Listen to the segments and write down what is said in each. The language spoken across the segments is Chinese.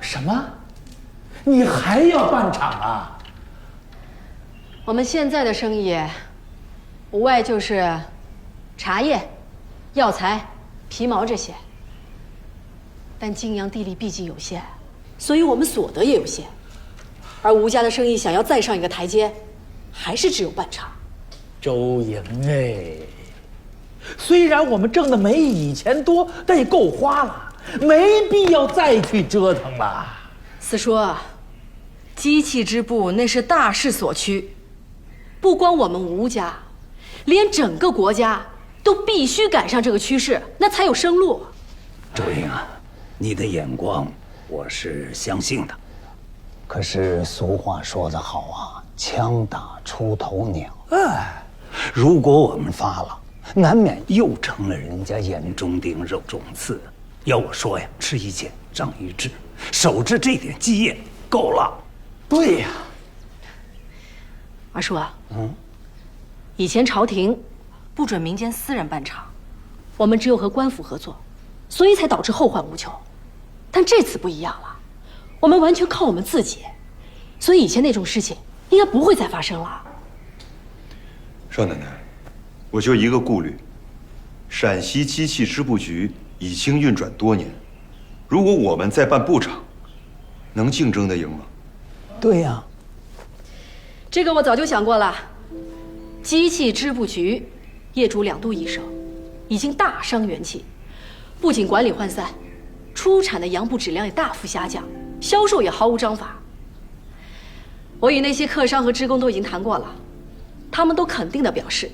什么？你还要办厂啊？我们现在的生意，无外就是茶叶、药材、皮毛这些。但泾阳地力毕竟有限，所以我们所得也有限。而吴家的生意想要再上一个台阶，还是只有办厂。周莹哎，虽然我们挣的没以前多，但也够花了，没必要再去折腾了。四叔，机器织布那是大势所趋，不光我们吴家，连整个国家都必须赶上这个趋势，那才有生路。周莹啊，你的眼光我是相信的。可是俗话说得好啊，枪打出头鸟。如果我们发了，难免又成了人家眼中钉肉中刺。要我说呀，吃一堑长一智，守着这点基业够了。对呀，二叔啊，以前朝廷不准民间私人办厂，我们只有和官府合作，所以才导致后患无穷。但这次不一样了，我们完全靠我们自己，所以以前那种事情应该不会再发生了。少奶奶，我就一个顾虑，陕西机器织布局已经运转多年，如果我们再办布厂，能竞争得赢吗？对呀，这个我早就想过了。机器织布局业主2度易手，已经大伤元气，不仅管理涣散，出产的洋布质量也大幅下降，销售也毫无章法。我与那些客商和职工都已经谈过了，他们都肯定地表示，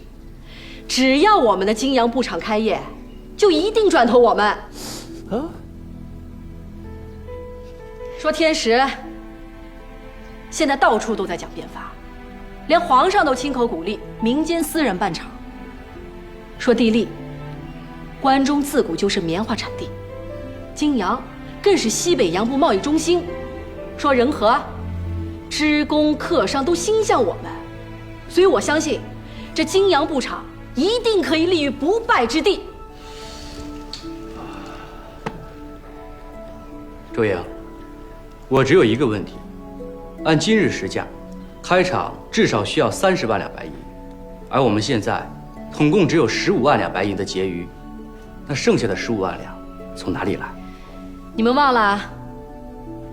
只要我们的泾阳布厂开业，就一定转投我们。说天时，现在到处都在讲变法，连皇上都亲口鼓励民间私人办厂。说地利，关中自古就是棉花产地，泾阳更是西北洋布贸易中心。说人和，职工客商都心向我们，所以我相信，这泾阳布厂一定可以立于不败之地。周莹，我只有一个问题：按今日实价，开厂至少需要30万两白银，而我们现在统共只有15万两白银的结余，那剩下的15万两从哪里来？你们忘了，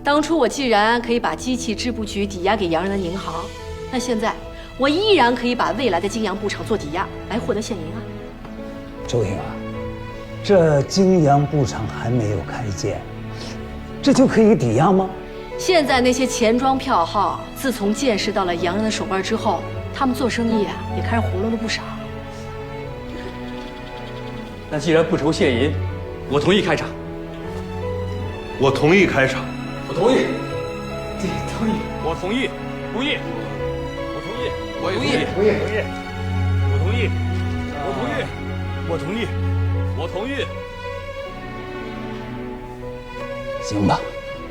当初我既然可以把机器织布局抵押给洋人的银行，那现在我依然可以把未来的泾阳布厂做抵押，来获得现银啊。周莹啊，这泾阳布厂还没有开建，这就可以抵押吗？现在那些钱庄票号，自从见识到了洋人的手腕之后，他们做生意啊也开始活络了不少。那既然不愁现银，我同意开厂。我同意开厂。我同意。同意。我同意。同意。我同意。我也同意。我也同意。我同意。我同意。我同意。我同意。行吧，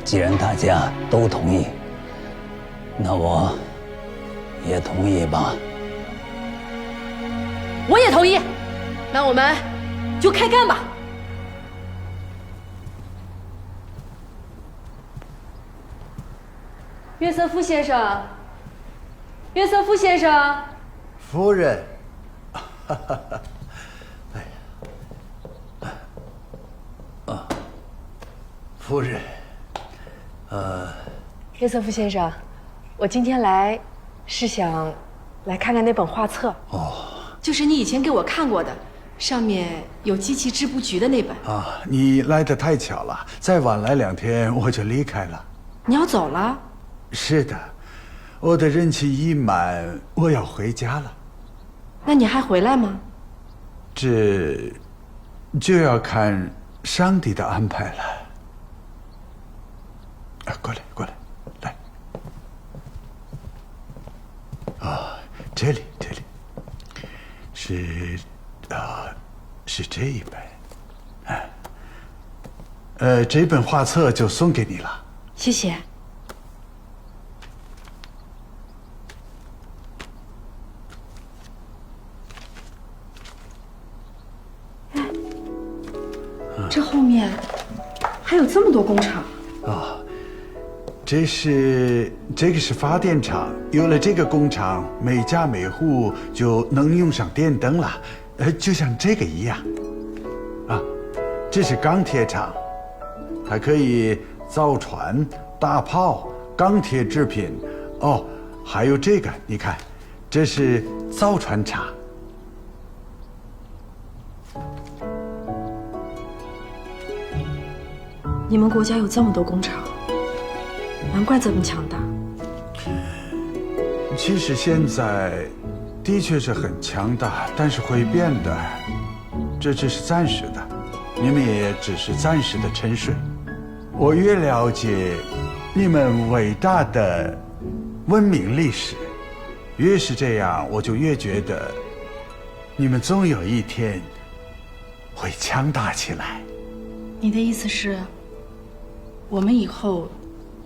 既然大家都同意，那我也同意吧。我也同意，那我们就开干吧。约瑟夫先生，约瑟夫先生，夫人，夫人，约瑟夫先生，我今天来是想来看看那本画册。就是你以前给我看过的，上面有机器织布局的那本。啊，你来得太巧了，再晚来2天我就离开了。你要走了？是的，我的任期已满，我要回家了。那你还回来吗？这就要看上帝的安排了。过来，过来，来。这里，是这一本。这本画册就送给你了。谢谢。这后面还有这么多工厂。这个是发电厂，有了这个工厂，每家每户就能用上电灯了，就像这个一样。啊，这是钢铁厂，它可以造船、大炮、钢铁制品。哦，还有这个，你看，这是造船厂。你们国家有这么多工厂，难怪这么强大。其实现在的确是很强大，但是会变的，这只是暂时的，你们也只是暂时的沉睡。我越了解你们伟大的文明历史，越是这样，我就越觉得你们总有一天会强大起来。你的意思是，我们以后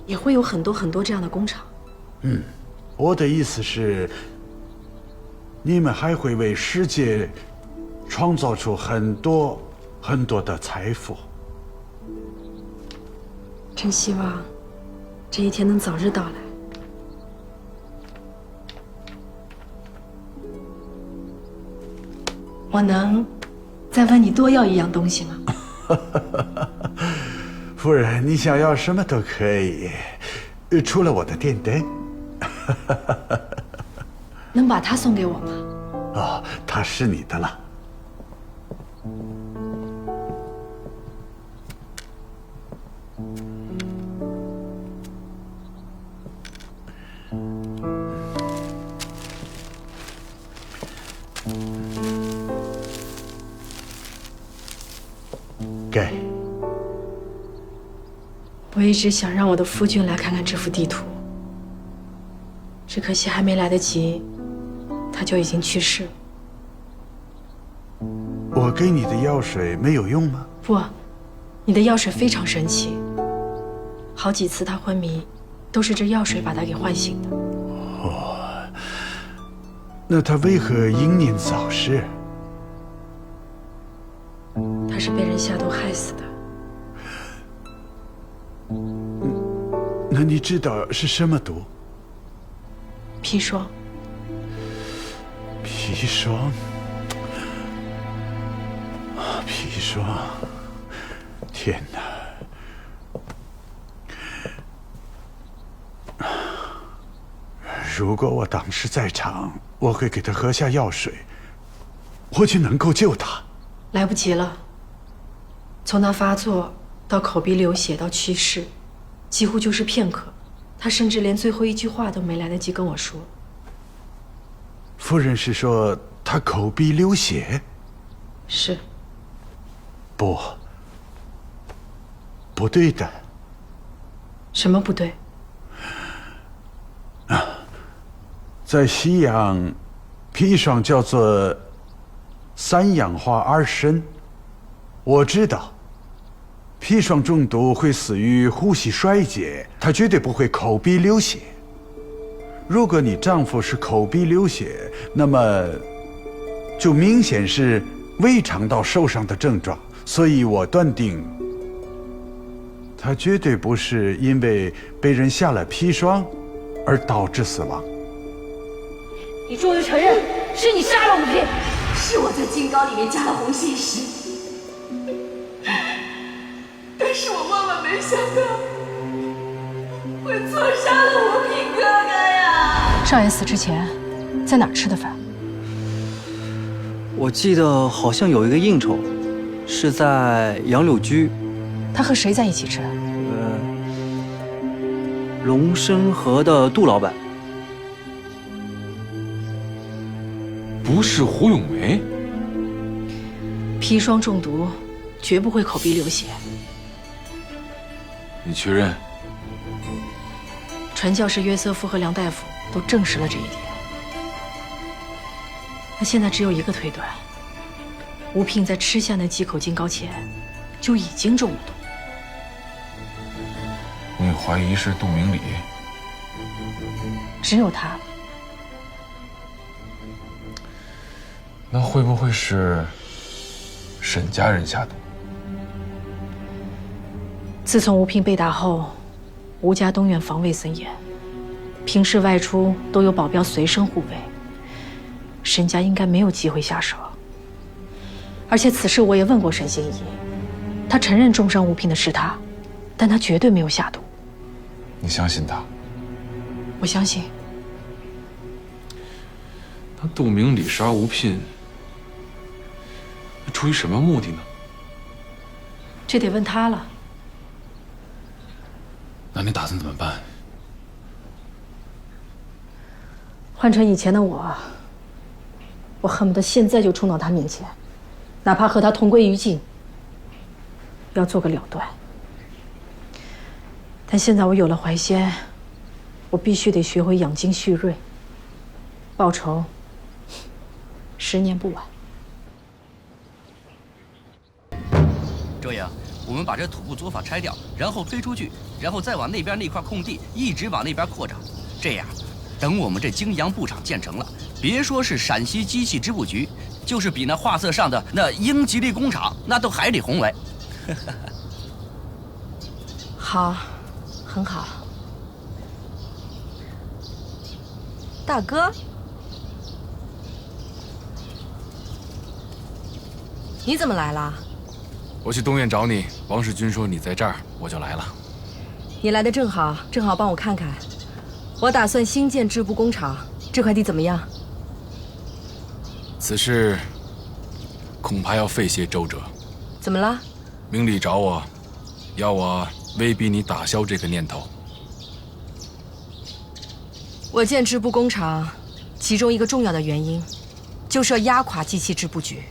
也会有很多这样的工厂？我的意思是，你们还会为世界创造出很多的财富。真希望这一天能早日到来。我能再问你多要一样东西吗？夫人，你想要什么都可以，除了我的电灯。能把它送给我吗？哦，它是你的了。给。我一直想让我的夫君来看看这幅地图，只可惜还没来得及，他就已经去世了。我给你的药水没有用吗？不，你的药水非常神奇，好几次他昏迷，都是这药水把他给唤醒的。哦，那他为何英年早逝？他是被人下毒害死的。那你知道是什么毒？砒霜。砒霜。砒霜。天哪！如果我当时在场，我会给他喝下药水，或许能够救他。来不及了。从他发作到口鼻流血到去世，几乎就是片刻。他甚至连最后一句话都没来得及跟我说。夫人是说他口鼻流血？是。不对的。什么不对？在西洋，砒霜叫做三氧化二砷。我知道，砒霜中毒会死于呼吸衰竭，他绝对不会口鼻流血。如果你丈夫是口鼻流血，那么就明显是胃肠道受伤的症状，所以我断定他绝对不是因为被人下了砒霜而导致死亡。你终于承认是你杀了吴平，是我在金膏里面加了红心石，但是我万万没想到会错杀了吴平哥哥呀！少爷死之前在哪儿吃的饭？我记得好像有一个应酬，是在杨柳居。他和谁在一起吃？龙生河的杜老板。不是胡咏梅？砒霜中毒，绝不会口鼻流血。你确认？传教士约瑟夫和梁大夫都证实了这一点。那现在只有一个推断：吴聘在吃下那几口金膏前，就已经中了毒。你怀疑是杜明礼？只有他。那会不会是沈家人下毒？自从吴聘被打后，吴家东院防卫森严，平时外出都有保镖随身护卫，沈家应该没有机会下手。而且此事我也问过沈心怡，他承认重伤吴聘的是他，但他绝对没有下毒。你相信他？我相信。他杜明礼杀吴聘，出于什么目的呢？这得问他了。那你打算怎么办？换成以前的我恨不得现在就冲到他面前，哪怕和他同归于尽，要做个了断。但现在我有了怀仙，我必须得学会养精蓄锐，报仇10年不晚。周莹，我们把这土木作坊拆掉，然后推出去，然后再往那边那块空地一直往那边扩张。这样，等我们这泾阳布厂建成了，别说是陕西机器织布局，就是比那画册上的那英吉利工厂，那都还得宏伟。好，很好。大哥，你怎么来了？我去东院找你，王世军说你在这儿，我就来了。你来的正好，正好帮我看看。我打算新建织布工厂，这块地怎么样？此事恐怕要费些周折。怎么了？明理找我，要我威逼你打消这个念头。我建织布工厂，其中一个重要的原因，就是要压垮机器织布局，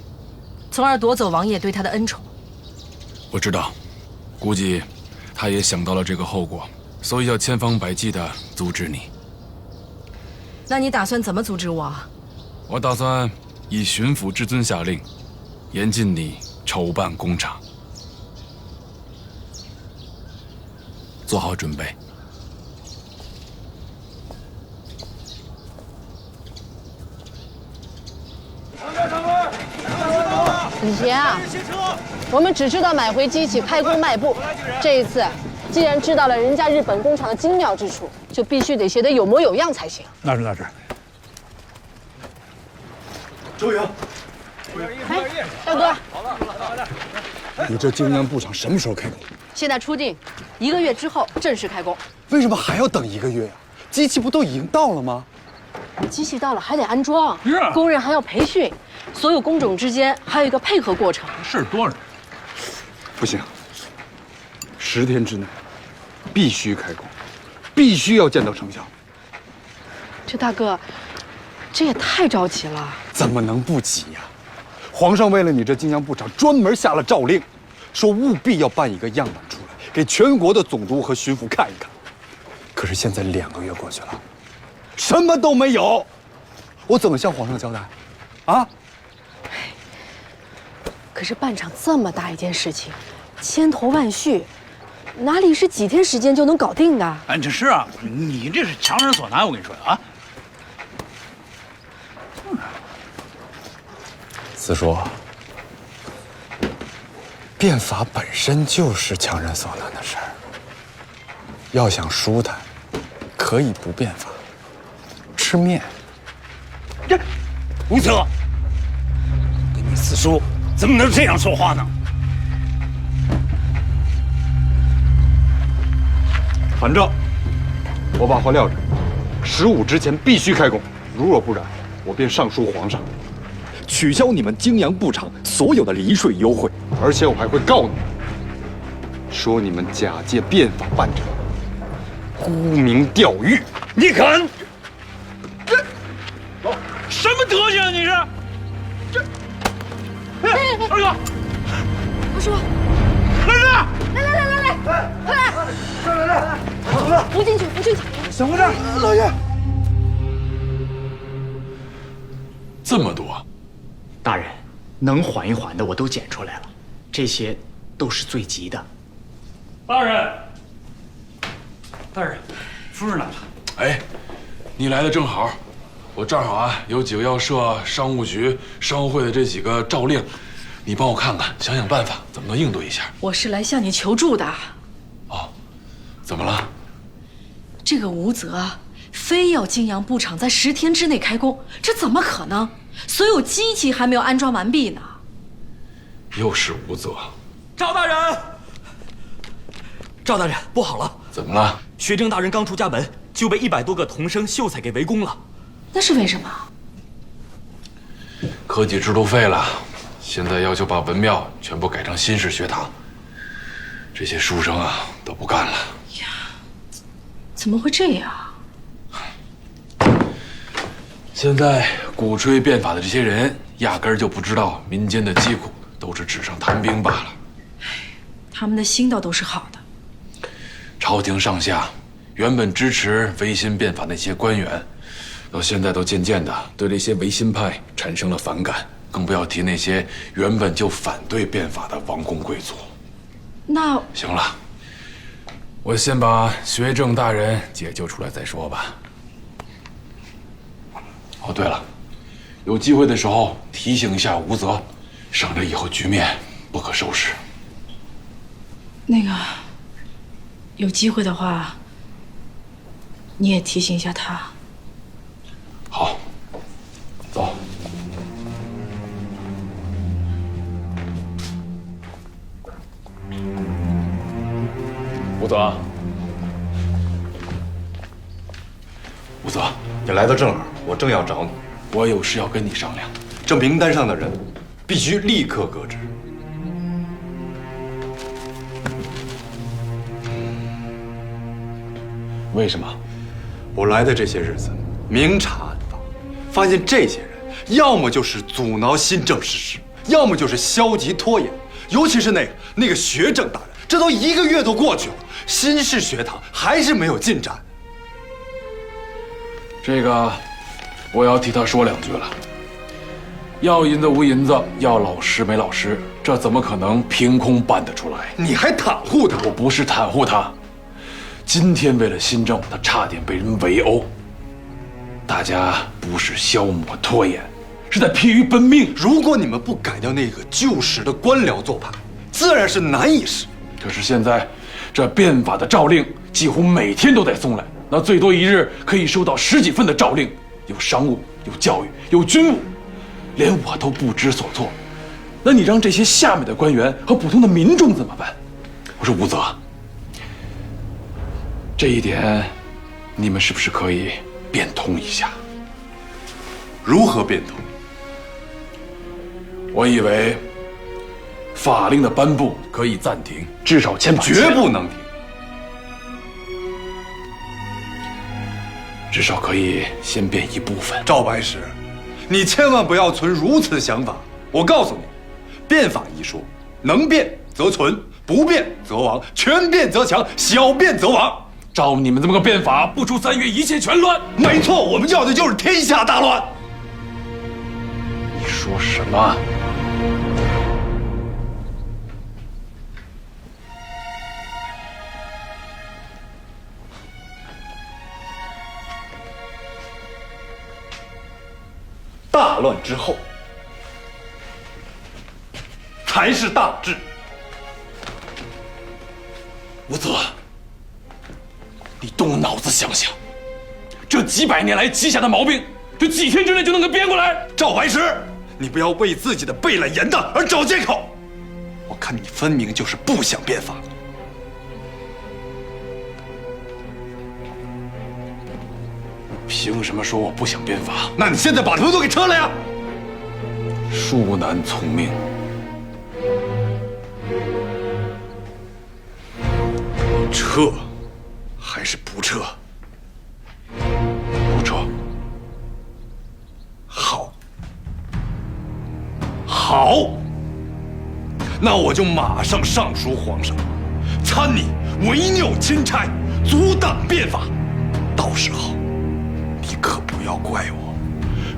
从而夺走王爷对他的恩宠。我知道，估计他也想到了这个后果，所以要千方百计地阻止你。那你打算怎么阻止我？我打算以巡抚之尊下令，严禁你筹办工厂。做好准备。以前啊，我们只知道买回机器开工卖布，这一次既然知道了人家日本工厂的精妙之处，就必须得学得有模有样才行。那是那是。周莹，哎，大哥，你这泾阳布厂什么时候开工？现在出定，1个月之后正式开工。为什么还要等1个月呀？机器不都已经到了吗？机器到了还得安装，工人还要培训，所有工种之间还有一个配合过程。事儿多着。不行，10天之内必须开工，必须要见到成效。这大哥，这也太着急了。怎么能不急呀？皇上为了你这泾阳布厂专门下了诏令，说务必要办一个样板出来，给全国的总督和巡抚看一看。可是现在2个月过去了，什么都没有，我怎么向皇上交代？啊？可是办厂这么大一件事情，千头万绪，哪里是几天时间就能搞定的？哎，这是啊，你这是强人所难，我跟你说啊。子说，变法本身就是强人所难的事儿。要想舒坦，可以不变法，吃面。这吴策，跟你四叔怎么能这样说话呢？韩正，我把话撂这，15之前必须开工，如若不然，我便上书皇上，取消你们泾阳布厂所有的离税优惠，而且我还会告你们，说你们假借变法办厂，沽名钓誉。你敢？什么德行啊你是？这，哎，二哥，我说，来人！来，扶进去，扶进去。小和尚，老爷，这么多，大人，能缓一缓的我都捡出来了，这些都是最急的。大人，夫人来了。哎，你来的正好，我正好啊，有几个要设商务局、商务会的这几个诏令，你帮我看看，想想办法，怎么能应对一下。我是来向你求助的。哦，怎么了？这个吴泽非要泾阳布厂在10天之内开工，这怎么可能？所有机器还没有安装完毕呢。又是吴泽。赵大人，赵大人，不好了！怎么了？学政大人刚出家门，就被100多个童生秀才给围攻了。那是为什么？科举制度废了，现在要求把文庙全部改成新式学堂。这些书生啊都不干了。呀，怎么会这样？现在鼓吹变法的这些人，压根儿就不知道民间的疾苦都是纸上谈兵罢了。他们的心倒都是好的。朝廷上下原本支持维新变法那些官员，到现在都渐渐的对这些维新派产生了反感，更不要提那些原本就反对变法的王公贵族。那行了，我先把学政大人解救出来再说吧。哦，对了，有机会的时候提醒一下吴泽，省得以后局面不可收拾。那个，有机会的话，你也提醒一下他。好，走。吴泽，吴泽，你来的正好，我正要找你。我有事要跟你商量。这名单上的人，必须立刻革职。为什么？我来的这些日子，明察暗访，发现这些人要么就是阻挠新政实施，要么就是消极拖延。尤其是那个学政大人，这都1个月都过去了，新式学堂还是没有进展。这个，我要替他说2句了。要银子无银子，要老师没老师，这怎么可能凭空办得出来？你还袒护他？我不是袒护他。今天为了新政，他差点被人围殴。大家不是消磨拖延，是在疲于奔命。如果你们不改掉那个旧时的官僚做派，自然是难以实。可是现在，这变法的诏令几乎每天都得送来，那最多1日可以收到10几份的诏令，有商务，有教育，有军务，连我都不知所措。那你让这些下面的官员和普通的民众怎么办？我说吴泽，这一点，你们是不是可以变通一下？如何变通？我以为法令的颁布可以暂停，至少签把签，绝不能停。至少可以先变一部分。赵白石，你千万不要存如此想法。我告诉你，变法一说，能变则存，不变则亡，全变则强，小变则亡。照你们这么个变法，不出3月一切全乱。没错，我们要的就是天下大乱。你说什么？大乱之后，才是大治。吴泽，你动了脑子想想，这几百年来积下的毛病，这几天之内就能给变过来？赵白石，你不要为自己的背了严的而找借口。我看你分明就是不想变法。凭什么说我不想变法？那你现在把他们都给撤了呀！恕难从命。撤，还是不撤？不撤。好，好，那我就马上上书皇上，参你违拗钦差，阻挡变法。到时候，你可不要怪我，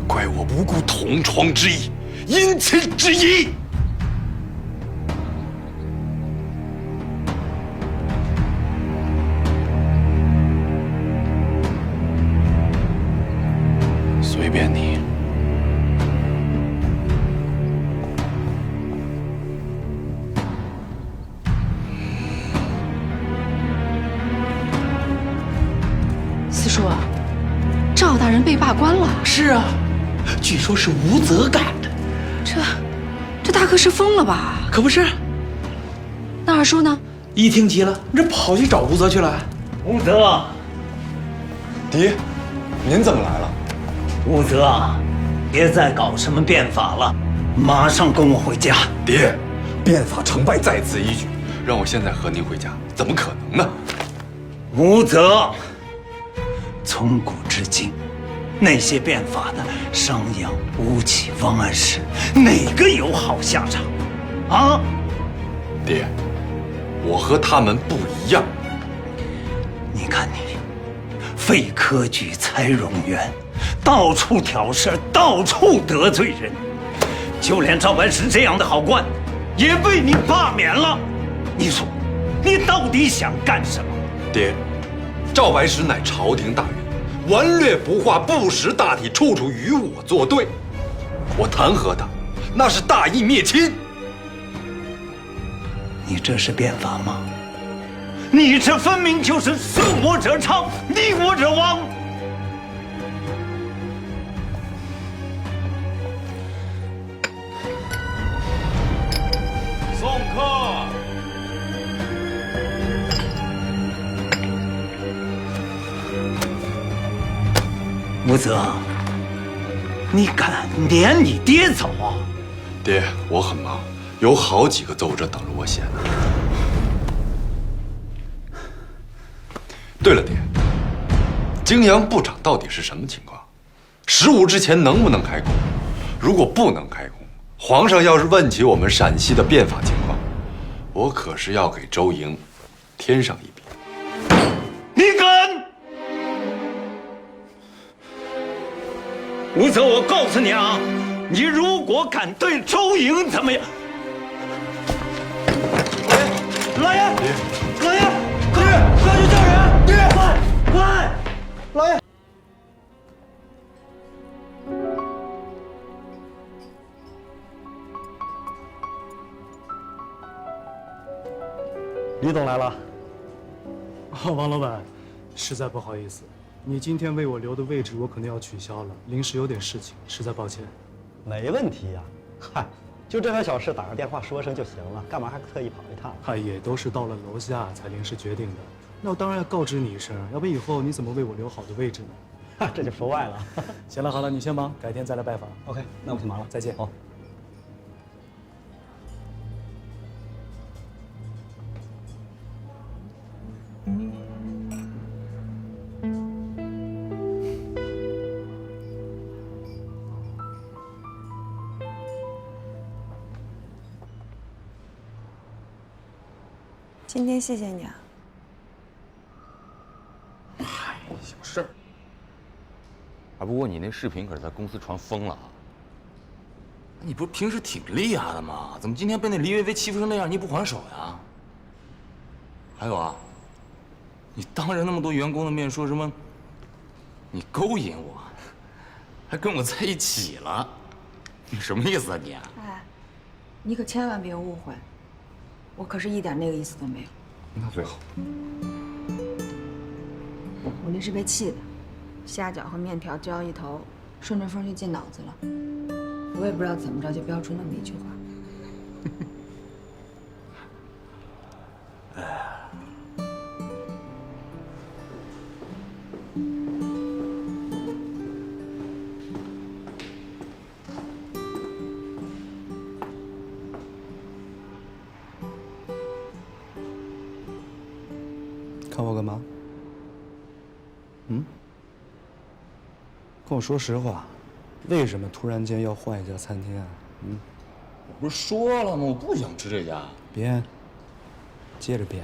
怪我无故同窗之谊，姻亲之谊。随便你。四叔，赵大人被罢官了。是啊，据说是吴泽干的。这大哥是疯了吧？可不是。那二叔呢？一听急了，这跑去找吴泽去了。吴泽，爹，您怎么来了？吴泽，别再搞什么变法了，马上跟我回家。爹，变法成败在此一举，让我现在和您回家，怎么可能呢？吴泽，从古至今，那些变法的商鞅、吴起、王安石，哪个有好下场？啊？爹，我和他们不一样。你看你，废科举、裁容员，到处挑事，到处得罪人，就连赵白石这样的好官，也被你罢免了。你说，你到底想干什么？爹，赵白石乃朝廷大员，顽劣不化，不识大体，处处与我作对。我弹劾他，那是大义灭亲。你这是变法吗？你这分明就是顺我者昌，逆我者亡。送客。吴泽，你敢撵你爹走啊？爹，我很忙，有好几个奏折等着我写呢。对了，爹，泾阳部长到底是什么情况？15之前能不能开工？如果不能开工，皇上要是问起我们陕西的变法情况，我可是要给周莹添上一笔。你敢？吴泽，我告诉你啊，你如果敢对周莹怎么样？老爷，老爷，快去叫人！爹，快，老爷。李总来了。王老板，实在不好意思，你今天为我留的位置我可能要取消了，临时有点事情，实在抱歉。没问题呀，嗨，就这点小事，打个电话说声就行了，干嘛还特意跑一趟？嗨，也都是到了楼下才临时决定的，那我当然要告知你一声，要不以后你怎么为我留好的位置呢？这就说外了。行了，好了，你先忙，改天再来拜访。OK， 那我先忙了，再见。好。今天谢谢你啊。嗨，小事儿。啊，不过你那视频可是在公司传疯了啊！你不是平时挺厉害的吗？怎么今天被那黎薇薇欺负成那样，你不还手呀？还有啊，你当着那么多员工的面说什么你勾引我，还跟我在一起了，你什么意思啊你？哎，你可千万别误会，我可是一点那个意思都没有。那最好。我那是被气的，虾饺和面条交一头，顺着风就进脑子了。我也不知道怎么着就飙出那么一句话。看我干嘛？跟我说实话，为什么突然间要换一家餐厅啊？我不是说了吗？我不想吃这家。编，接着编，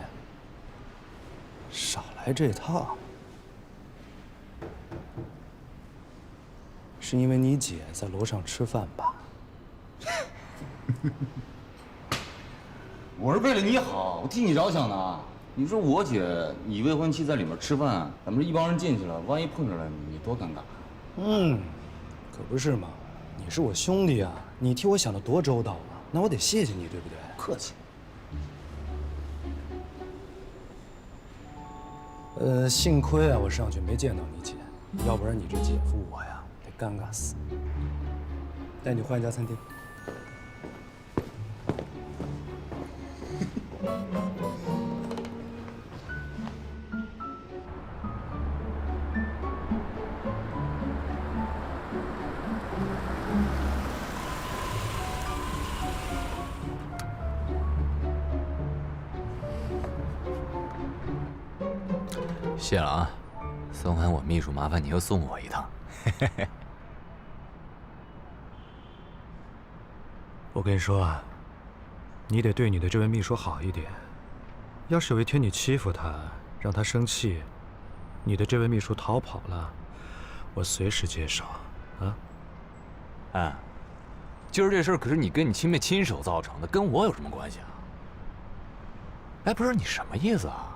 少来这套。是因为你姐在楼上吃饭吧？我是为了你好，我替你着想的。你说我姐，你未婚妻在里面吃饭，咱们这一帮人进去了，万一碰上了，你多尴尬。可不是嘛，你是我兄弟啊，你替我想的多周到啊，那我得谢谢你，对不对？客气。幸亏啊，我上去没见到你姐，要不然你这姐夫我呀得尴尬死。带你换一家餐厅。谢了啊，送完我秘书，麻烦你又送我一趟。我跟你说啊，你得对你的这位秘书好一点。要是有一天你欺负他，让他生气，你的这位秘书逃跑了，我随时接手啊。哎，今儿这事儿可是你跟你亲妹亲手造成的，跟我有什么关系啊？哎，不是你什么意思啊？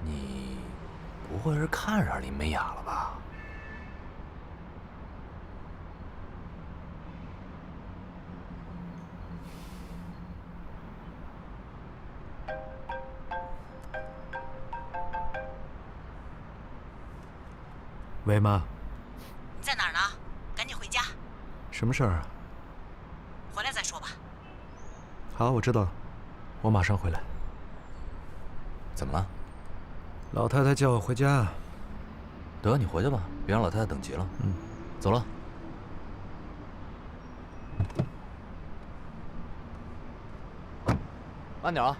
你不会是看上林美雅了吧？喂，妈，你在哪儿呢？赶紧回家。什么事儿啊？回来再说吧。好，我知道了，我马上回来。怎么了？老太太叫我回家。得，你回去吧，别让老太太等急了。嗯，走了。慢点啊。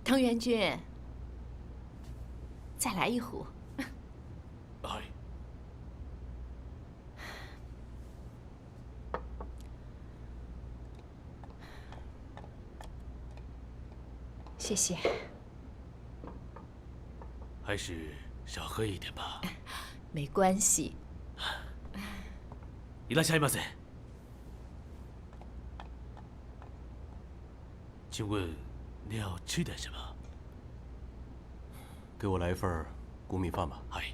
藤原君，再来一壶。哎，谢谢。还是少喝一点吧。没关系。いらっしゃいませ。请问你要吃点什么？给我来一份谷米饭吧。嗨。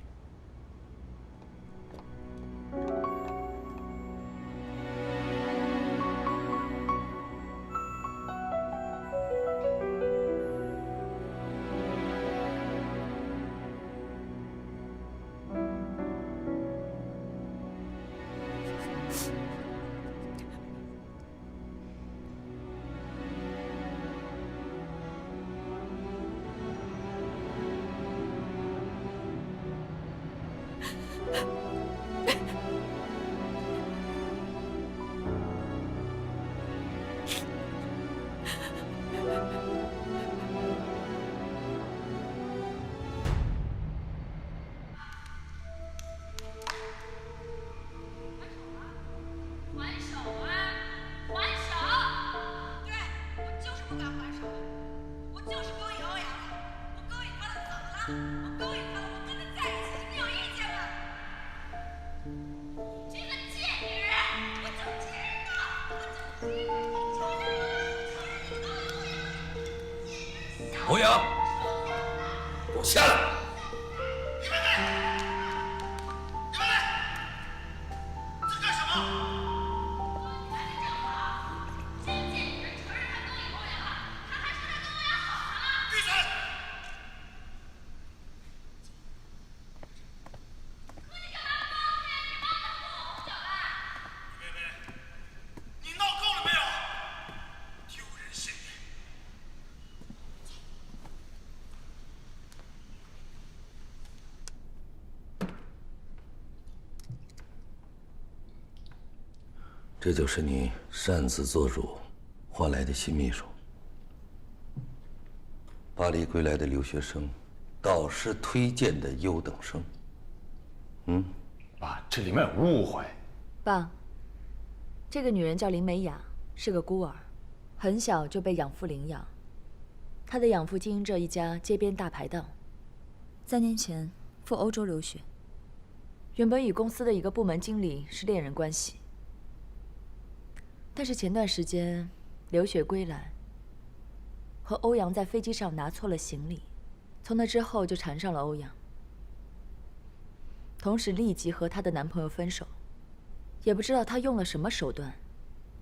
不敢还手，我就是勾引欧阳了。我勾引他了，怎么了？我勾引他了，我跟他在一起，你有意见吗？这个贱女人，我就知道，我就知道，承认了，承认你勾引欧阳。欧阳，给我下来！这就是你擅自做主换来的新秘书。巴黎归来的留学生，导师推荐的优等生。爸，这里面有误会。爸，这个女人叫林美雅，是个孤儿，很小就被养父领养。她的养父经营着一家街边大排档，3年前赴欧洲留学，原本与公司的一个部门经理是恋人关系。但是前段时间留学归来，和欧阳在飞机上拿错了行李，从那之后就缠上了欧阳，同时立即和她的男朋友分手，也不知道她用了什么手段，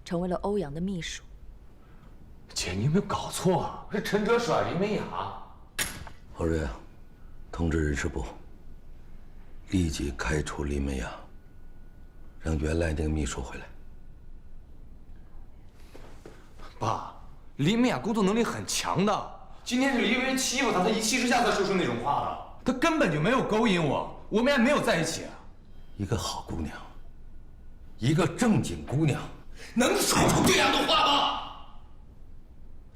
成为了欧阳的秘书。姐，你有没有搞错啊？是陈哲甩林美雅。郝瑞啊，通知人事部，立即开除林美雅，让原来那个秘书回来。爸，林美雅工作能力很强的，今天是李薇薇欺负她，她一气之下才说出那种话的。她根本就没有勾引我，我们还没有在一起。一个好姑娘，一个正经姑娘，能说出这样的话吗？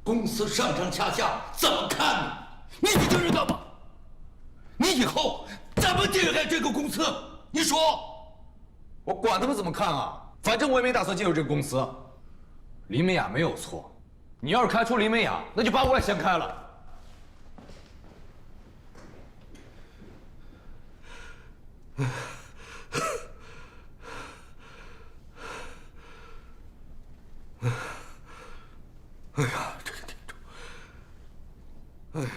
公司上上下下怎么看你？你知道吗？你以后怎么对待这个公司？你说，我管他们怎么看啊？反正我也没打算进入这个公司。林美雅没有错，你要是开除林美雅，那就把我也先开了。哎呀，这是挺重。哎呀。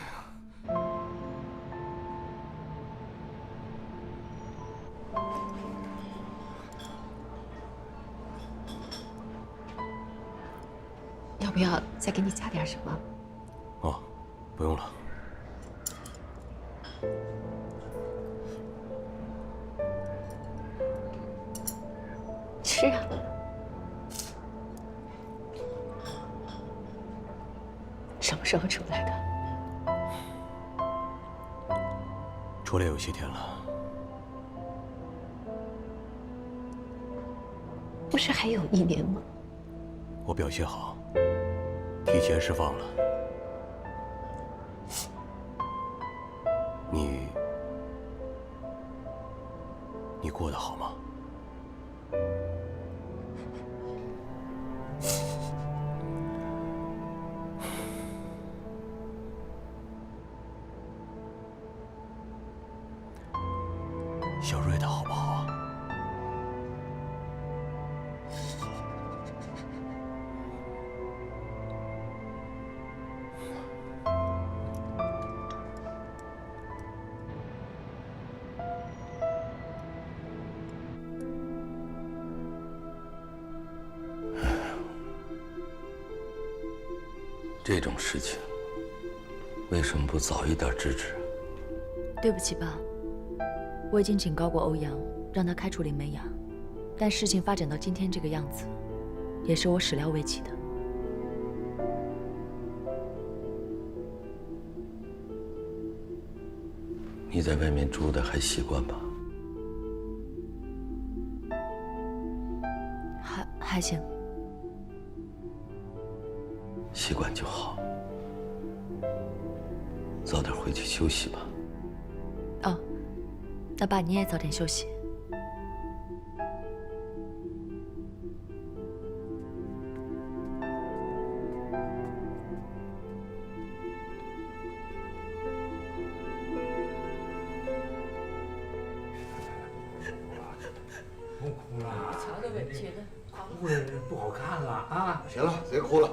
要不要再给你加点什么？哦，不用了。吃啊！什么时候出来的？出来有些天了。不是还有1年吗？我表现好，提前释放了。你过得好吗？小瑞他好不好啊？这种事情为什么不早一点制止？对不起，爸，我已经警告过欧阳，让他开除林美雅，但事情发展到今天这个样子，也是我始料未及的。你在外面住的还习惯吧？还行。习惯就好，早点回去休息吧。哦，那爸你也早点休息。别的，不好看了啊！行了，别哭了，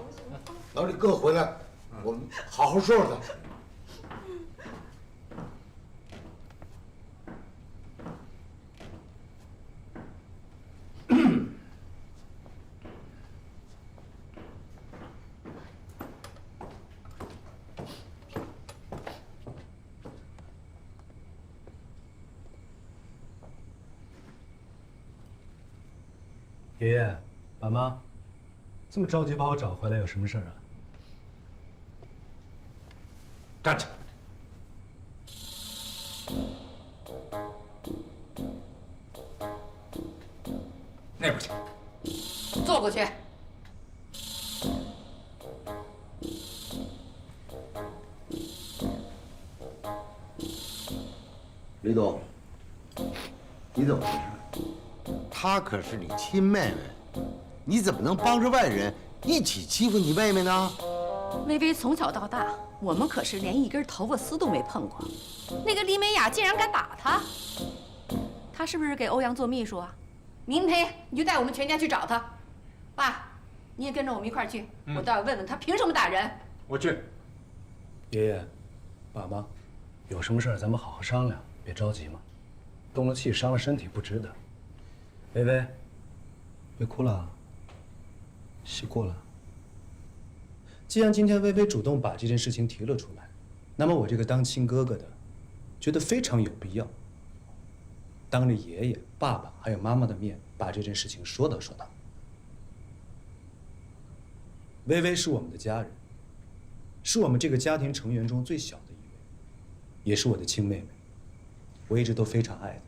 等你哥回来，我们好好说说他。爷爷，爸妈，这么着急把我找回来，有什么事儿啊？站着。那边去。坐过去。李董，你怎么回事？她可是你亲妹妹，你怎么能帮着外人一起欺负你妹妹呢？微微从小到大，我们可是连一根头发丝都没碰过。那个李美雅竟然敢打她，她是不是给欧阳做秘书啊？明天你就带我们全家去找她。爸，你也跟着我们一块儿去，我倒要问问她凭什么打人。我去。爷爷，爸妈，有什么事儿咱们好好商量，别着急嘛。动了气伤了身体不值得。微微，别哭了，洗过了。既然今天微微主动把这件事情提了出来，那么我这个当亲哥哥的，觉得非常有必要，当着爷爷、爸爸还有妈妈的面，把这件事情说道说道。微微是我们的家人，是我们这个家庭成员中最小的一位，也是我的亲妹妹，我一直都非常爱她。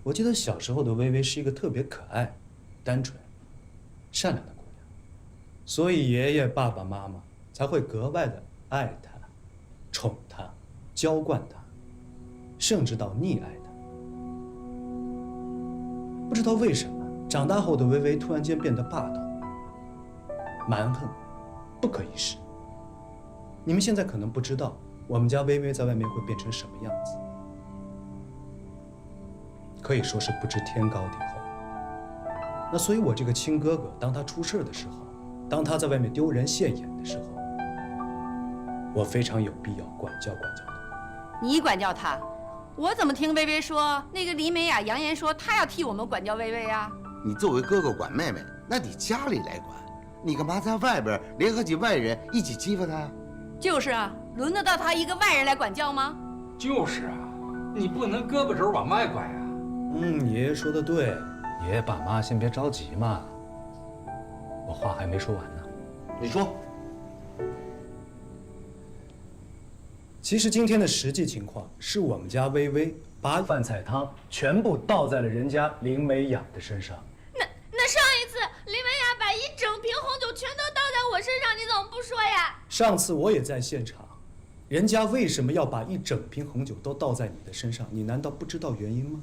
我记得小时候的微微是一个特别可爱、单纯、善良的姑娘，所以爷爷、爸爸妈妈才会格外的爱她、宠她、娇惯她，甚至到溺爱她。不知道为什么，长大后的微微突然间变得霸道、蛮横、不可一世。你们现在可能不知道，我们家微微在外面会变成什么样子。可以说是不知天高地厚。那所以，我这个亲哥哥，当他出事的时候，当他在外面丢人现眼的时候，我非常有必要管教管教他。你管教她，我怎么听微微说那个李美雅扬言说她要替我们管教微微啊？你作为哥哥管妹妹，那得家里来管，你干嘛在外边联合起外人一起欺负她呀？就是啊，轮得到她一个外人来管教吗？就是啊，你不能胳膊肘往外拐啊。爷爷说的对，爷爷爸妈先别着急嘛，我话还没说完呢。你说。其实今天的实际情况是我们家微微把饭菜汤全部倒在了人家林美雅的身上。那上一次林美雅把一整瓶红酒全都倒在我身上，你怎么不说呀？上次我也在现场，人家为什么要把一整瓶红酒都倒在你的身上？你难道不知道原因吗？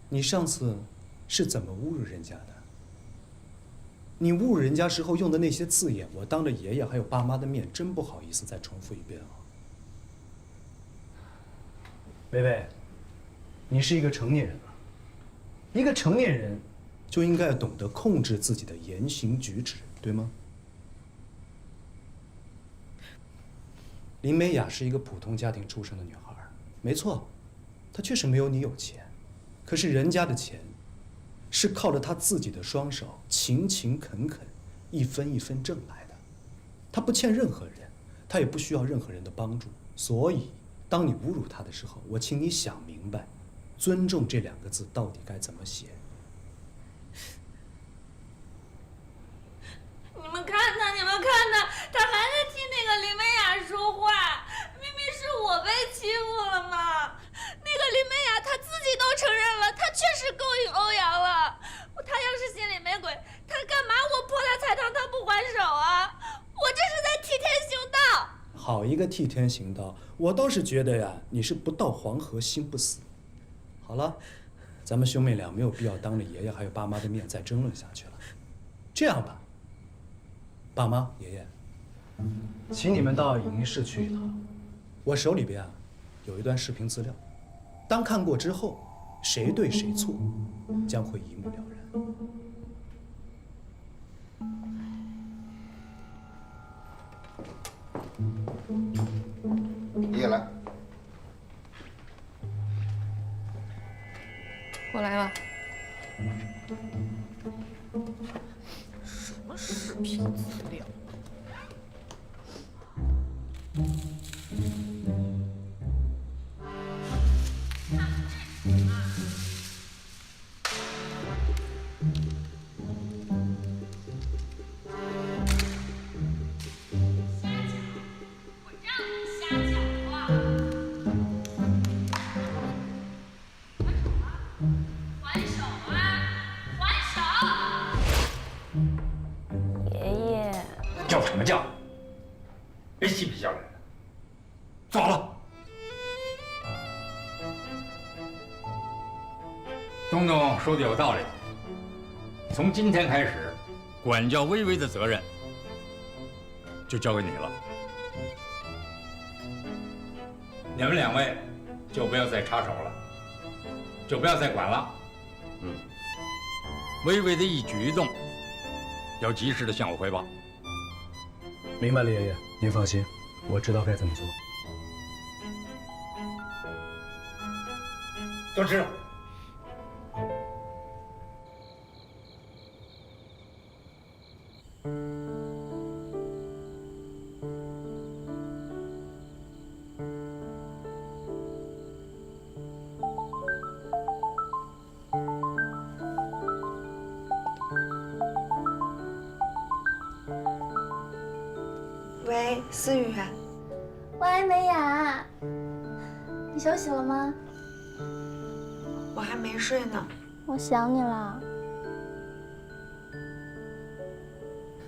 你上次是怎么侮辱人家的？你侮辱人家时候用的那些字眼，我当着爷爷还有爸妈的面，真不好意思再重复一遍啊。微微，你是一个成年人了，一个成年人就应该懂得控制自己的言行举止，对吗？林美雅是一个普通家庭出身的女孩，没错，她确实没有你有钱。可是人家的钱，是靠着他自己的双手勤勤恳恳，一分一分挣来的。他不欠任何人，他也不需要任何人的帮助。所以，当你侮辱他的时候，我请你想明白，尊重这2个字到底该怎么写。你们看他，他还在替那个林美雅说话，明明是我被欺负了嘛。那个林美雅她自己都承认了，她确实勾引欧阳了。她要是心里没鬼，她干嘛我泼她菜汤她不还手啊？我这是在替天行道。好一个替天行道！我倒是觉得呀，你是不到黄河心不死。好了，咱们兄妹俩没有必要当着爷爷还有爸妈的面再争论下去了。这样吧，爸妈、爷爷，请你们到影音室去一趟。我手里边有一段视频资料，当看过之后，谁对谁错，将会一目了然。你也来。我来了。什么视频资料？叫什么叫？别嬉皮笑脸的，走了。东东说的有道理，从今天开始，管教微微的责任就交给你了。你们两位就不要再插手了，就不要再管了。微微的一举一动，要及时的向我汇报。明白了，爷爷，您放心，我知道该怎么做。都知道。喂，思雨。喂，美雅，你休息了吗？我还没睡呢。我想你了。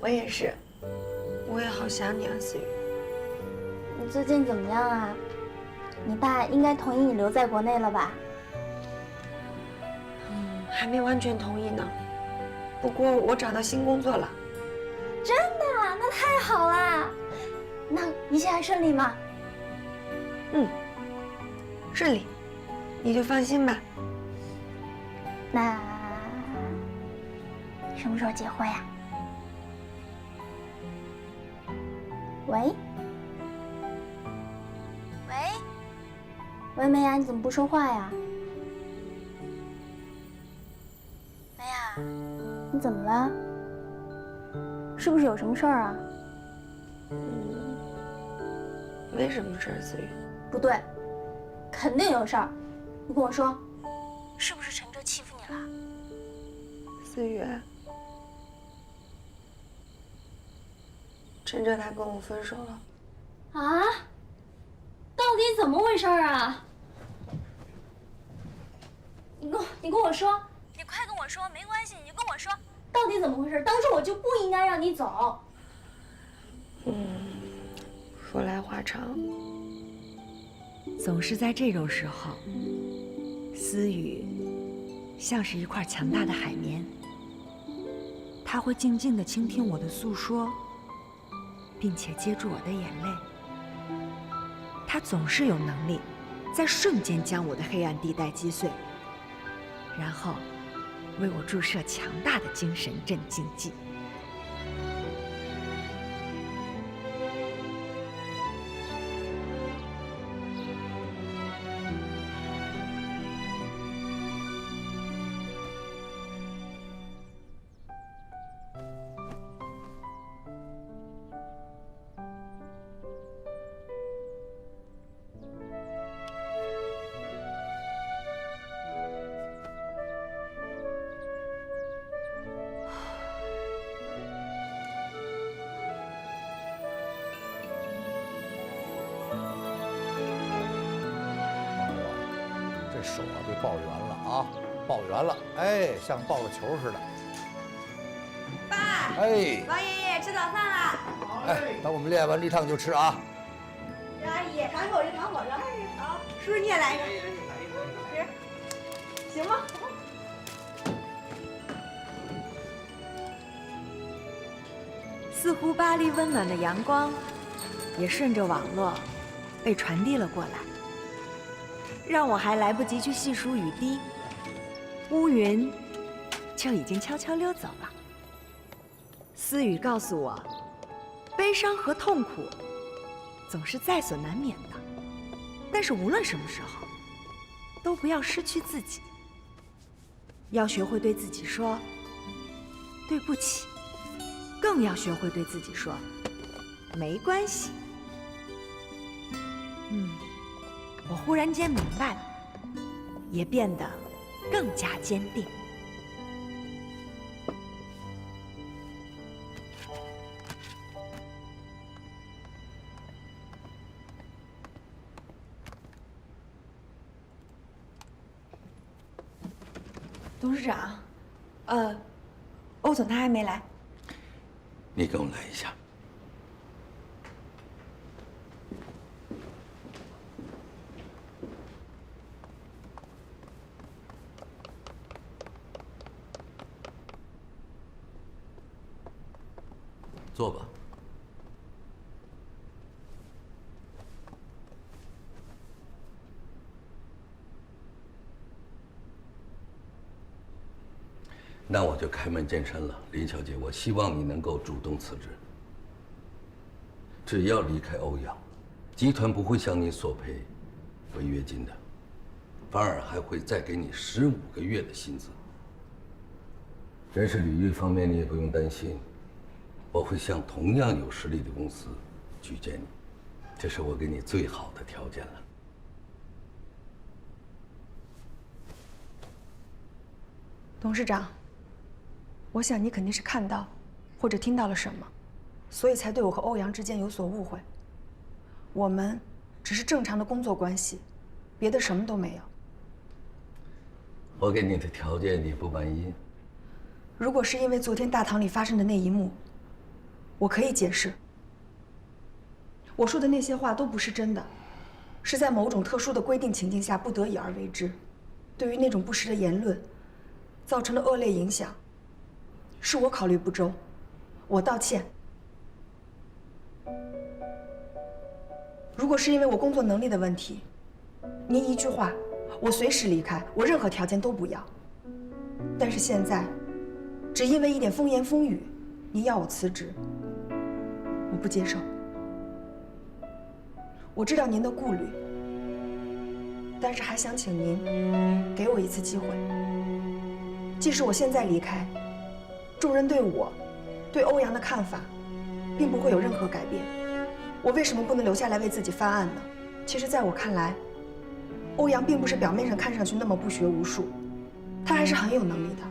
我也是，我也好想你啊，思雨。你最近怎么样啊？你爸应该同意你留在国内了吧？还没完全同意呢。不过我找到新工作了。真的？那太好啦！那一切还顺利吗？顺利，你就放心吧。那什么时候结婚呀？喂？喂？喂，美雅，你怎么不说话呀？美雅，你怎么了？是不是有什么事儿啊？没什么事儿，思雨。不对，肯定有事儿。你跟我说，是不是陈哲欺负你了？思雨，陈哲他跟我分手了。啊？到底怎么回事啊？你跟我说，你快跟我说，没关系，你就跟我说，到底怎么回事？当初我就不应该让你走。说来话长。总是在这种时候，思雨像是一块强大的海绵，它会静静地倾听我的诉说，并且接住我的眼泪。它总是有能力在瞬间将我的黑暗地带击碎，然后为我注射强大的精神镇静剂。这手啊被抱圆了啊，抱圆了，哎，像抱个球似的。爸，哎，王爷爷吃早饭啦！哎，等我们练完这趟就吃啊。阿姨，尝口尝口尝。好，叔叔你也来一个。吃，行吗？似乎巴黎温暖的阳光，也顺着网络被传递了过来，让我还来不及去细数雨滴，乌云就已经悄悄溜走了。思雨告诉我，悲伤和痛苦总是在所难免的，但是无论什么时候，都不要失去自己。要学会对自己说对不起，更要学会对自己说没关系。我忽然间明白了，也变得更加坚定。董事长，欧总他还没来。你跟我来一下。坐吧。那我就开门见山了，林小姐，我希望你能够主动辞职。只要离开欧阳，集团不会向你索赔违约金的，反而还会再给你15个月的薪资。人事履历方面你也不用担心，我会向同样有实力的公司举荐你，这是我给你最好的条件了。董事长，我想你肯定是看到或者听到了什么，所以才对我和欧阳之间有所误会。我们只是正常的工作关系，别的什么都没有。我给你的条件你不满意？如果是因为昨天大堂里发生的那一幕，我可以解释。我说的那些话都不是真的，是在某种特殊的规定情境下不得已而为之。对于那种不实的言论造成的恶劣影响，是我考虑不周，我道歉。如果是因为我工作能力的问题，您一句话，我随时离开，我任何条件都不要。但是现在，只因为一点风言风语，您要我辞职，我不接受。我知道您的顾虑，但是还想请您给我一次机会。即使我现在离开，众人对我、对欧阳的看法，并不会有任何改变。我为什么不能留下来为自己翻案呢？其实，在我看来，欧阳并不是表面上看上去那么不学无术，他还是很有能力的。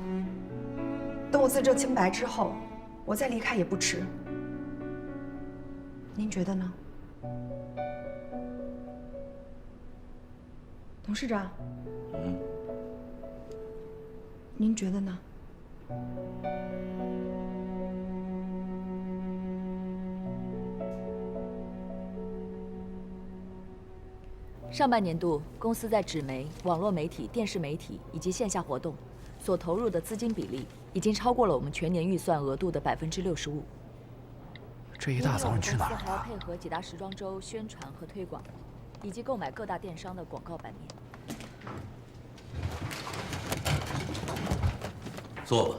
等我自证清白之后，我再离开也不迟。您觉得呢？董事长，您觉得呢？上半年度，公司在纸媒、网络媒体、电视媒体以及线下活动所投入的资金比例，已经超过了我们全年预算额度的65%。这一大早你去哪儿了？公司还要配合几大时装周宣传和推广，以及购买各大电商的广告版面。坐吧，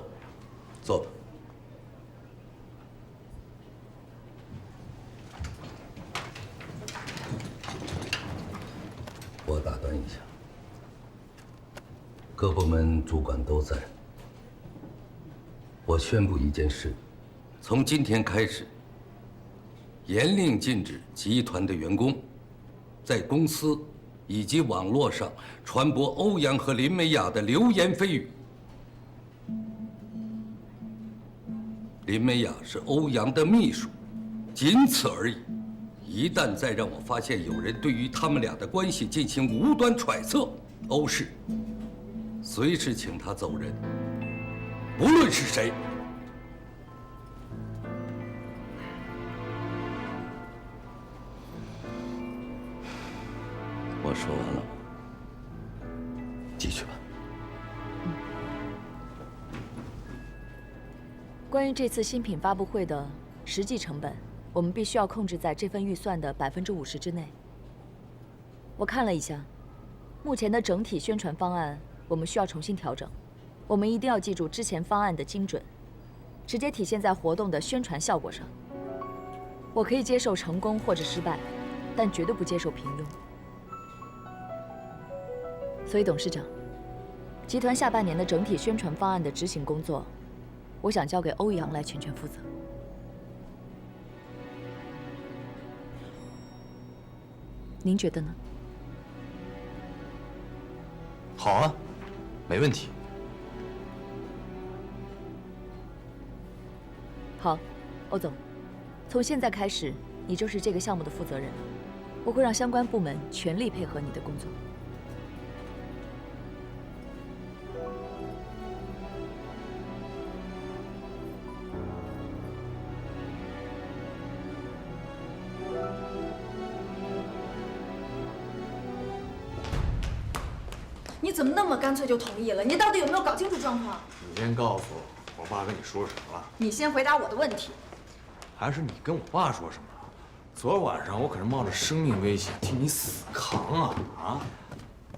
坐吧。我打断一下，各部门主管都在。我宣布一件事：从今天开始，严令禁止集团的员工在公司以及网络上传播欧阳和林美雅的流言蜚语。林美雅是欧阳的秘书，仅此而已。一旦再让我发现有人对于他们俩的关系进行无端揣测，欧氏随时请他走人，不论是谁。我说完了，继续吧。关于这次新品发布会的实际成本，我们必须要控制在这份预算的50%之内。我看了一下，目前的整体宣传方案我们需要重新调整。我们一定要记住之前方案的精准，直接体现在活动的宣传效果上。我可以接受成功或者失败，但绝对不接受平庸。所以，董事长，集团下半年的整体宣传方案的执行工作，我想交给欧阳来全权负责。您觉得呢？好啊，没问题。好，欧总，从现在开始，你就是这个项目的负责人了。我会让相关部门全力配合你的工作。你怎么那么干脆就同意了？你到底有没有搞清楚状况？你先告诉我爸跟你说什么了？你先回答我的问题。还是你跟我爸说什么了？昨晚上我可是冒着生命危险替你死扛啊！啊！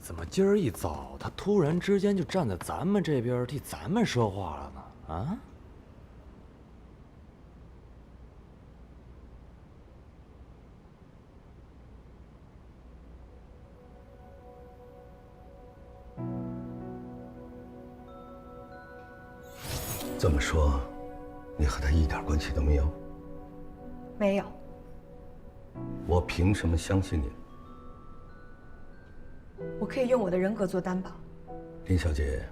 怎么今儿一早他突然之间就站在咱们这边替咱们说话了呢？啊？这么说，你和他一点关系都没有？没有。我凭什么相信你？我可以用我的人格做担保。林小姐，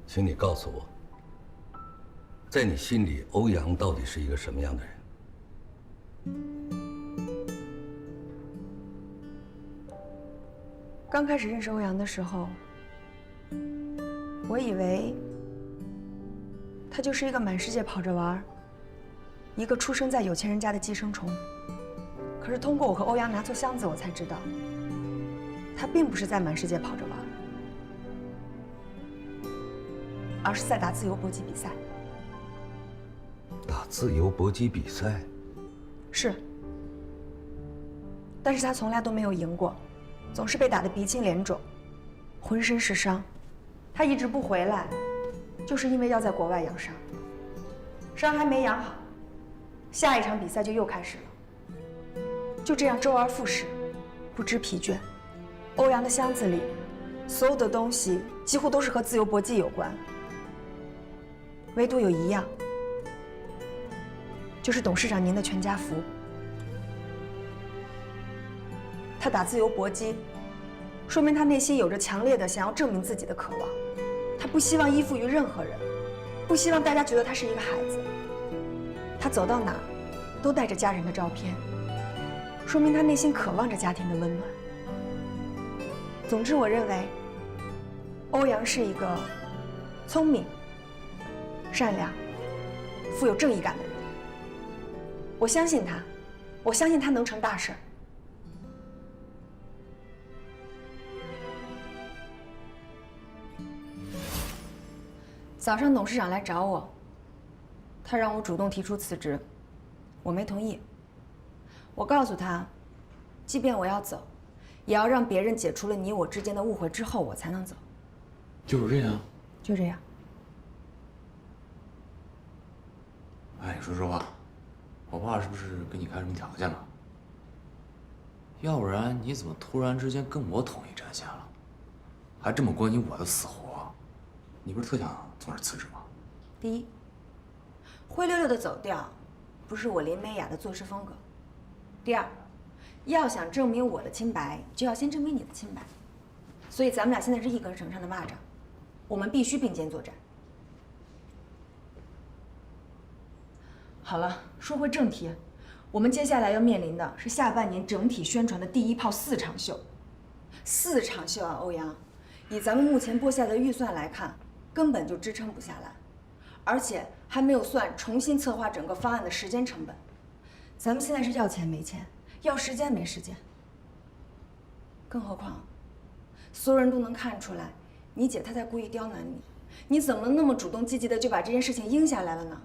请你告诉我，在你心里，欧阳到底是一个什么样的人？刚开始认识欧阳的时候，我以为他就是一个满世界跑着玩，一个出生在有钱人家的寄生虫。可是通过我和欧阳拿错箱子，我才知道，他并不是在满世界跑着玩，而是在打自由搏击比赛。打自由搏击比赛？是。但是他从来都没有赢过，总是被打得鼻青脸肿，浑身是伤。他一直不回来，就是因为要在国外养伤。伤还没养好，下一场比赛就又开始了。就这样周而复始，不知疲倦。欧阳的箱子里，所有的东西几乎都是和自由搏击有关，唯独有一样，就是董事长您的全家福。他打自由搏击，说明他内心有着强烈的想要证明自己的渴望。他不希望依附于任何人，不希望大家觉得他是一个孩子。他走到哪儿，都带着家人的照片，说明他内心渴望着家庭的温暖。总之，我认为欧阳是一个聪明、善良、富有正义感的人。我相信他，我相信他能成大事。早上董事长来找我，他让我主动提出辞职，我没同意。我告诉他，即便我要走，也要让别人解除了你我之间的误会之后，我才能走。就是这样。就这样。哎，你说实话，我爸是不是给你开什么条件了？要不然你怎么突然之间跟我统一战线了？还这么关心我的死活？你不是特想从这儿辞职吗？第一，灰溜溜的走掉，不是我林美雅的做事风格。第二，要想证明我的清白，就要先证明你的清白。所以咱们俩现在是一根绳上的蚂蚱，我们必须并肩作战。好了，说回正题，我们接下来要面临的是下半年整体宣传的第一炮4场秀。4场秀啊，欧阳，以咱们目前拨下的预算来看，根本就支撑不下来，而且还没有算重新策划整个方案的时间成本。咱们现在是要钱没钱，要时间没时间。更何况，所有人都能看出来，你姐她在故意刁难你，你怎么那么主动积极的就把这件事情应下来了呢？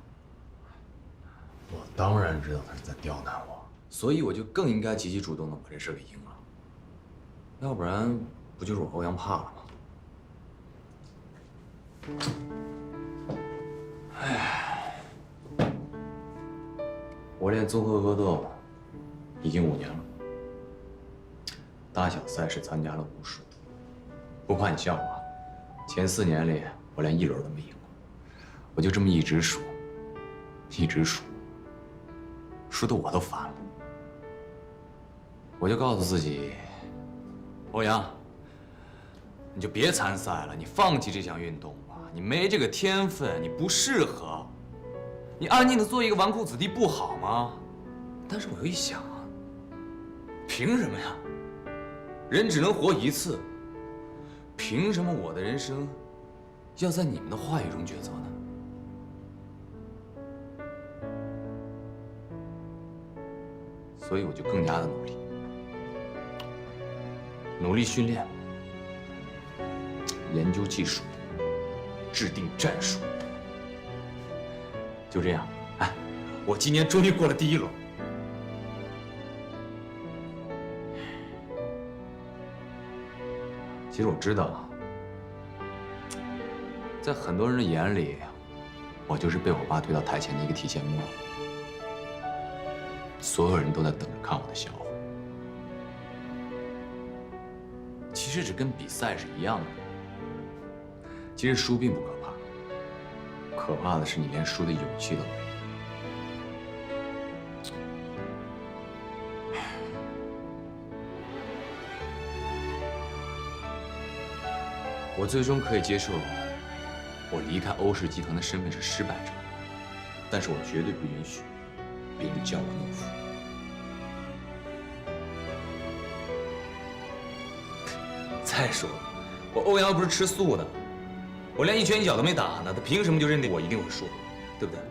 我当然知道他是在刁难我，所以我就更应该积极主动的把这事给应了，要不然不就是我欧阳怕了吗？哎，我练综合格斗已经5年了。大小赛事参加了无数，不怕你笑话，前4年里我连1轮都没赢过，我就这么一直输，一直输，输得我都烦了。我就告诉自己，欧阳，你就别参赛了，你放弃这项运动吧，你没这个天分，你不适合，你安静的做一个纨绔子弟不好吗？但是我又一想啊，凭什么呀？人只能活一次，凭什么我的人生要在你们的话语中抉择呢？所以我就更加的努力训练，研究技术，制定战术。就这样，哎，我今年终于过了第1轮。其实我知道，在很多人的眼里，我就是被我爸推到台前的一个提线木偶，所有人都在等着看我的笑话。其实这跟比赛是一样的，其实输并不可怕，可怕的是你连输的勇气都没有。我最终可以接受，我离开欧氏集团的身份是失败者，但是我绝对不允许别人叫我懦夫。再说了，我欧阳又不是吃素的，我连一拳一脚都没打呢，他凭什么就认定我一定会输，对不对？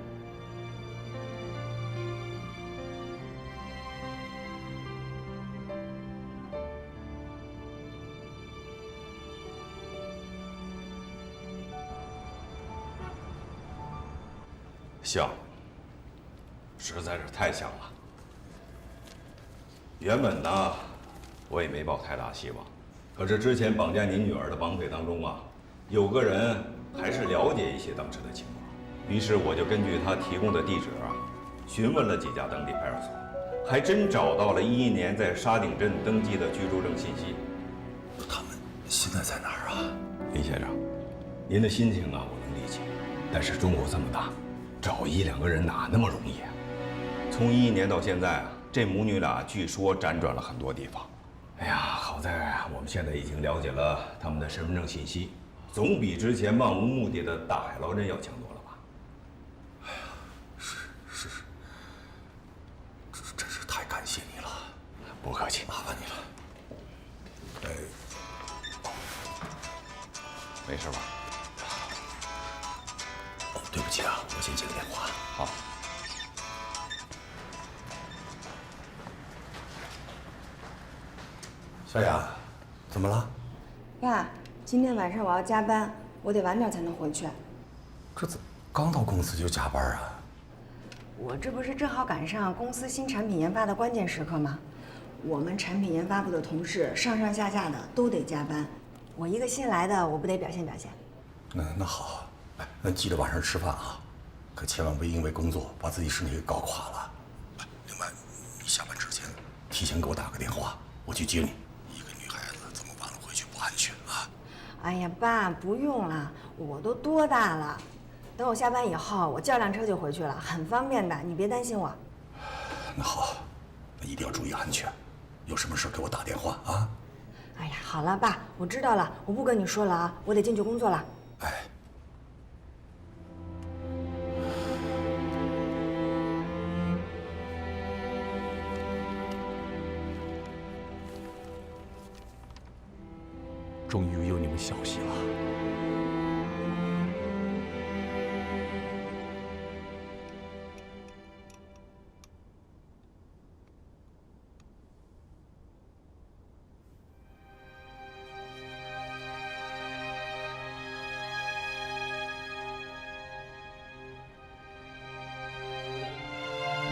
像，实在是太像了。原本呢，我也没抱太大希望，可是之前绑架您女儿的绑匪当中啊，有个人还是了解一些当时的情况，于是我就根据他提供的地址啊，询问了几家当地派出所，还真找到了11年在沙顶镇登记的居住证信息。他们现在在哪儿啊？林先生，您的心情啊，我能理解，但是中国这么大。找1、2个人哪那么容易啊？从11年到现在啊，这母女俩据说辗转了很多地方。哎呀，好在我们现在已经了解了他们的身份证信息，总比之前漫无目的的大海捞针要强多了吧？哎呀，是，真是太感谢你了，不客气，麻烦你了。没事吧？对不起啊，我先接个电话。好。小雅，怎么了？爸，今天晚上我要加班，我得晚点才能回去。这怎么刚到公司就加班啊？我这不是正好赶上公司新产品研发的关键时刻吗？我们产品研发部的同事上上下下的都得加班，我一个新来的，我不得表现表现？那好。哎，那记得晚上吃饭啊，可千万别因为工作把自己身体给搞垮了。另外，你下班之前提前给我打个电话，我去接你。一个女孩子这么晚了回去不安全啊！哎呀，爸，不用了，我都多大了？等我下班以后，我叫辆车就回去了，很方便的，你别担心我。那好，那一定要注意安全，有什么事给我打电话啊！哎呀，好了，爸，我知道了，我不跟你说了啊，我得进去工作了。哎。终于有你们消息了。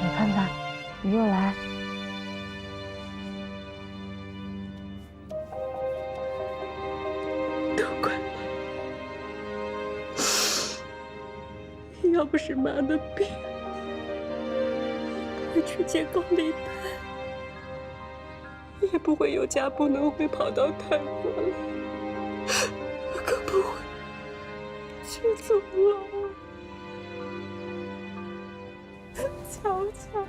你看看，你又来。要不是妈的病，不会去见高丽丹。也不会有家不能回，跑到泰国来，更不会去坐牢。乔乔，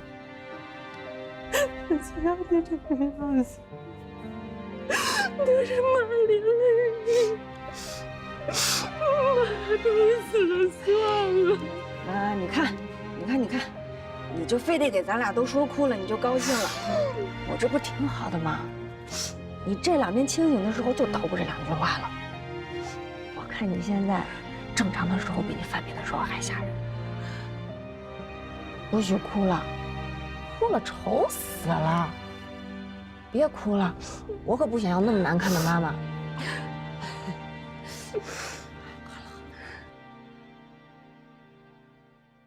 只要你这个样子，都是妈连累你，妈逼死了算了。妈，你看，你就非得给咱俩都说哭了，你就高兴了。我这不挺好的吗？你这两天清醒的时候就捣鼓这两句话了。我看你现在正常的时候比你犯病的时候还吓人。不许哭了，哭了愁死了。别哭了，我可不想要那么难看的妈妈。